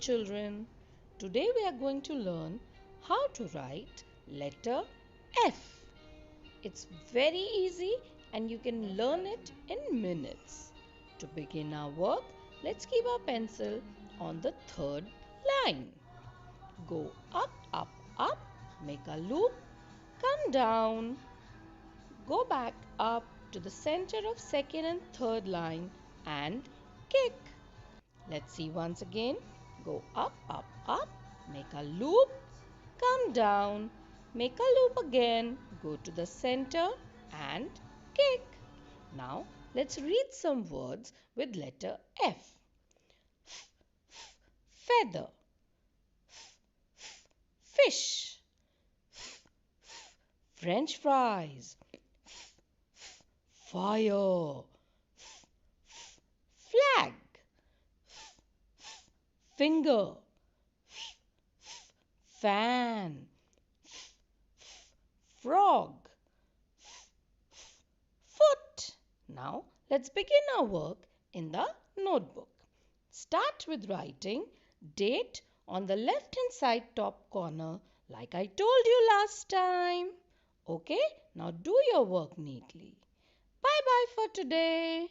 children. Today we are going to learn how to write letter F. It's very easy and you can learn it in minutes. To begin our work, let's keep our pencil on the third line. Go up, up, up, make a loop, come down, go back up to the center of second and third line and kick. Let's see once again. Go up, up, up, make a loop, come down, make a loop again, go to the center and kick. Now let's read some words with letter F. Feather, fish, French fries, fire, flag, finger, fan, frog, foot. Now let's begin our work in the notebook. Start with writing date on the left hand side top corner like I told you last time. Okay, now do your work neatly. Bye bye for today.